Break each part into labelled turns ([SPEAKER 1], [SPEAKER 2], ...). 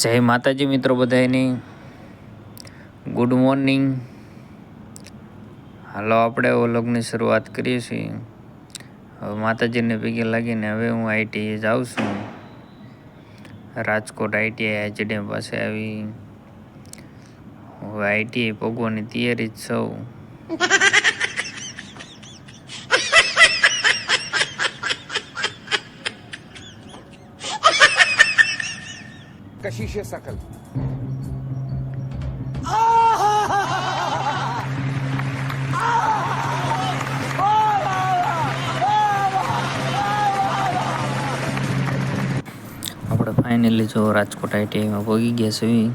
[SPEAKER 1] જય માતાજી મિત્રો બધાની ગુડ મોર્નિંગ. હાલો આપણે વ્લોગની શરૂઆત કરીએ છીએ. હવે માતાજીને પગે લાગીને હવે હું આઈટીઆઈ જાઉં છું. રાજકોટ આઈટીઆઈ એચડીએમ પાસે આવી. હવે આઈટીઆઈ પગવાની તૈયારી જ સૌ.
[SPEAKER 2] कशिश सकल
[SPEAKER 1] આપણે ફાઇનલી જો રાજકોટ આઈટીઆઈમાં પહોંચી ગયા છીએ.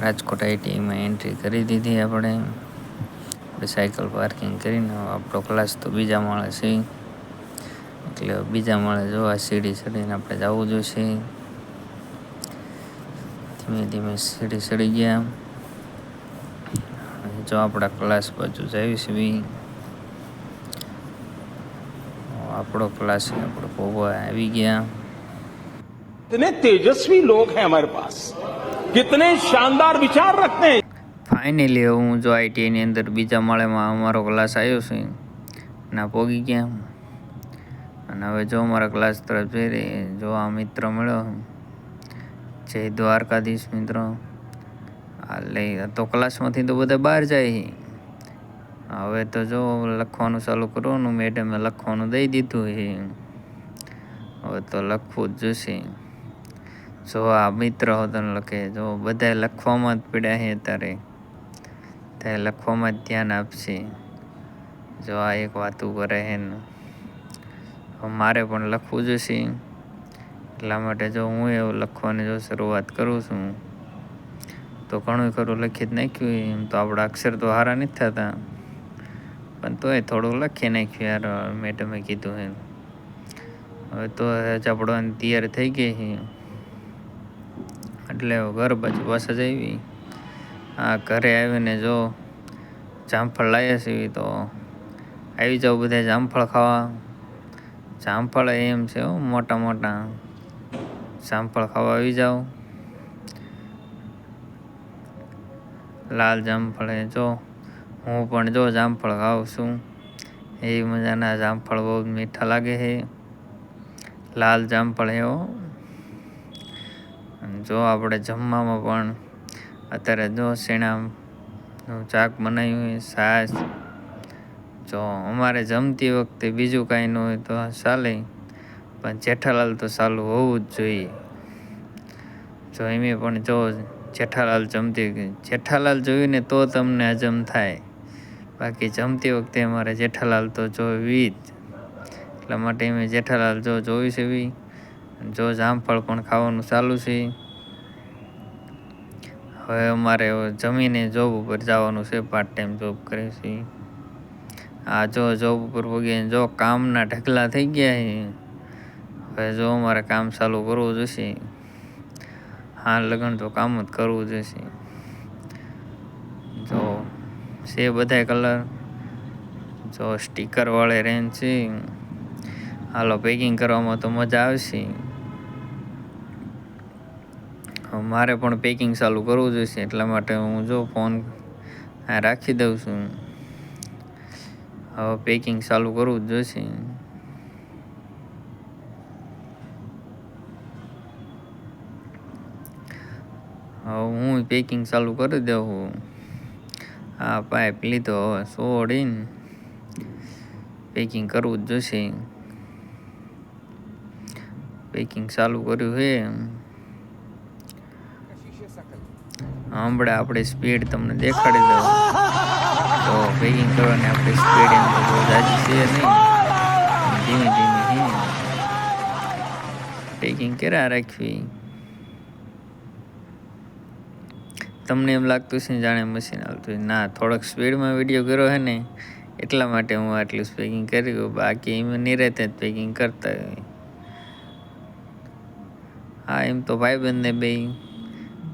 [SPEAKER 1] રાજકોટ આઈટીઆઈમાં એન્ટ્રી કરી દીધી આપણે સાયકલ પાર્કિંગ કરીને. આપણો ક્લાસ તો બીજા માળે છે, એટલે બીજા માળે જોવા સીડી ચડીને આપણે જવું જોઈશે. ધીમે ધીમે સીડી ચડી ગયા. જો આપણા ક્લાસ બાજુ જઈએ છીએ. આપણો ક્લાસ આપણે પહોંચવા આવી ગયા.
[SPEAKER 2] कितने तेजस्वी लोग हैं हमारे पास, कितने शानदार विचार रखते हैं.
[SPEAKER 1] ફાઇનલી હું જો આઈટીઆઈની અંદર બીજા માળેમાં અમારો ક્લાસ આવ્યો છે ના પહોંચી ગયા. અને હવે જો અમારા ક્લાસ તરફ જઈ રહી. જો આ મિત્ર મળ્યો, જય દ્વારકાધીશ મિત્રો. આ લઈ તો ક્લાસમાંથી તો બધા બહાર જાય. હવે તો જો લખવાનું ચાલુ કરવાનું, મેડમે લખવાનું દઈ દીધું છે. હવે તો લખવું જ જોશે. જો આ મિત્ર હતો લખે, જો બધા લખવામાં જ પીડ્યા છે અત્યારે. ત્યાં લખવામાં જ ધ્યાન આપશે. જો આ એક વાતું કરે છે ને મારે પણ લખવું જોશે. એટલા માટે જો હું એવું લખવાની જો શરૂઆત કરું છું તો ઘણું ખરું લખી જ નાખ્યું. એમ તો આપણા અક્ષર તો સારા નથી થતા, પણ તોય થોડુંક લખી નાખ્યું યાર, મેડમે કીધું એમ. હવે તો ચાપડવાની તૈયારી થઈ ગઈ છે, એટલે ઘર બાજુ પાછા જ આવી. આ ઘરે આવીને જો જામફળ લાવ્યા છીએ, તો આવી જાઓ બધા જામફળ ખાવા. જામફળ એમ છે મોટા મોટા જામફળ ખાવા આવી જાઓ. લાલ જામફળ જો હું પણ જો જામફળ ખાઉં છું. એ મજાના જામફળ બહુ મીઠા લાગે છે. લાલ જામફળ એવો. જો આપણે જમવામાં પણ અત્યારે જો શેણાનું શાક બનાવ્યું, છાશ. જો અમારે જમતી વખતે બીજું કાંઈ ન હોય તો ચાલે, પણ જેઠાલાલ તો ચાલુ હોવું જ જોઈએ. જો એમ પણ જો જેઠાલાલ જેઠાલાલ જોઈને તો તમને હજમ થાય. બાકી જમતી વખતે અમારે જેઠાલાલ તો જોવી જ. એટલા માટે અમે જેઠાલાલ જોઈ છે. જો જામફળ પણ ખાવાનું ચાલુ છે. હવે અમારે જમીને જોબ ઉપર જવાનું છે, પાર્ટ ટાઈમ જોબ કરે છે. આ જો જોબ ઉપર પગીને જો કામના ઢગલા થઈ ગયા છે. હવે જો અમારે કામ ચાલુ કરવું જોઈશે. હા લગન તો કામ જ કરવું જોઈશે. જો છે બધા કલર, જો સ્ટીકર વાળે રેન્જ છે. હાલો પેકિંગ કરવામાં તો મજા આવશે. મારે પણ પેકિંગ ચાલુ કરવું જોઈશે, એટલા માટે હું જો ફોન રાખી દઉં છું. હવે પેકિંગ ચાલુ કરવું જ જોઈશે. હવે હું પેકિંગ ચાલુ કરી દઉં. આ પાઇપ લીધો, હવે છોડીને પેકિંગ કરવું જ જોઈશે. પેકિંગ ચાલુ કર્યું છે. હમણાં આપણી સ્પીડ તમને દેખાડી દઉં. તો પેકિંગ કરવાની આપણી સ્પીડ એમ તો બહુ જાજી છે નહીં, ધીમે ધીમે પેકિંગ કર્યા રાખવી. તમને એમ લાગતું છે જાણે મશીન હાલતું ના, થોડોક સ્પીડમાં વિડીયો કર્યો છે ને, એટલા માટે હું આટલું પેકિંગ કર્યું. બાકી એમ નિરાતે જ પેકિંગ કરતા હોય. હા એમ તો ભાઈબંધને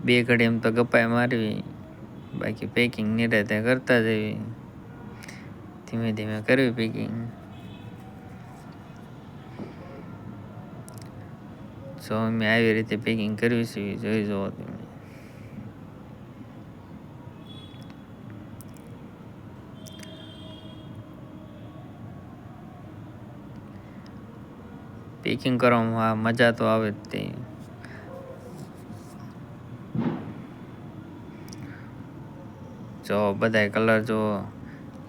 [SPEAKER 1] બે ઘડી એમ તો ગપાઈ મારવી, બાકી પેકિંગ નિરાતે કરતા જઈએ. ધીમે ધીમે કરવી પેકિંગ. જો મેં આવી રીતે પેકિંગ કર્યું છે જોઈ જુઓ તમે. પેકિંગ કરવામાં મજા તો આવે જ તે. જો બધાય કલર જો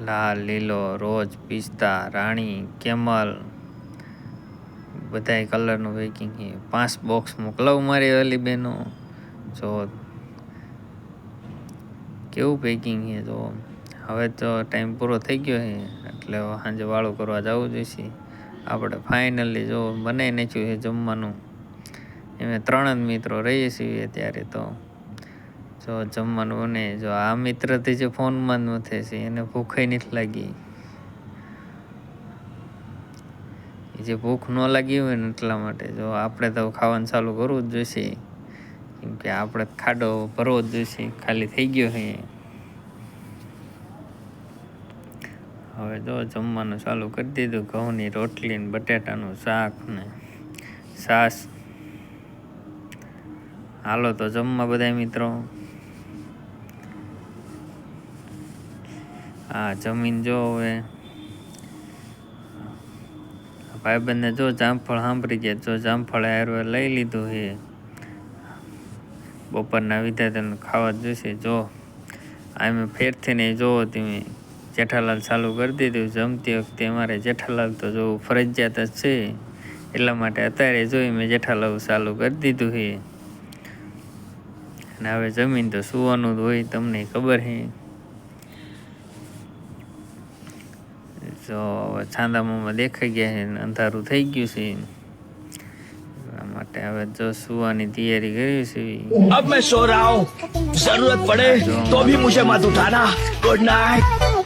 [SPEAKER 1] લાલ, લીલો, રોજ, પિસ્તા, રાણી, કેમલ બધાય કલરનું પેકિંગ છે. 5 બોક્સ મોકલાવું મારી વાલી બહેનો. જો કેવું પેકિંગ છે જો. હવે તો ટાઈમ પૂરો થઈ ગયો છે એટલે સાંજે વાળું કરવા જવું જોઈશે. આપણે ફાઇનલી જો બનાવી નાખ્યું છે જમવાનું. અમે 3 જ મિત્રો રહીએ છીએ ત્યારે. તો જો જમવાનું બને. જો આ મિત્રથી જે ફોનમાં જ નથી છે એને ભૂખે નથી લાગી. જે ભૂખ ન લાગી હોય ને એટલા માટે જો આપણે તો ખાવાનું ચાલુ કરવું જ જોઈશે. કેમ કે આપણે ખાડો ભરવો જ જોઈશે. ખાલી થઈ ગયો છે. હવે જો જમવાનું ચાલુ કરી દીધું. ઘઉંની રોટલી ને બટેટાનું શાક ને છાશ. હાલો તો જમવા બધા મિત્રો. હા જમીન જો હવે ભાઈબંધને જો જામફળ સાંભળી ગયા. જો જામફળ હારવાર લઈ લીધું છે. બપોરના વિદ્યાર્થીઓને ખાવા જ જોઈશે. જો આમે ફેરથી નહીં જોવો તમે જેઠાલાલ ચાલુ કરી દીધું. જમતી વખતે અમારે જેઠાલાલ તો જો ફરજિયાત જ છે. એટલા માટે અત્યારે જોઈ મેં જેઠાલાલ ચાલુ કરી દીધું છે. અને હવે જમીન તો સુવાનું જ હોય તમને ખબર છે. જો હવે છાંદામાં દેખાઈ ગયા છે અંધારું થઈ ગયું છે. એટલા માટે હવે જો સુવાની તૈયારી કરી છે.
[SPEAKER 3] अब मैं सो रहा हूँ, जरूरत पड़े तो भी मुझे मत उठाना। Good night.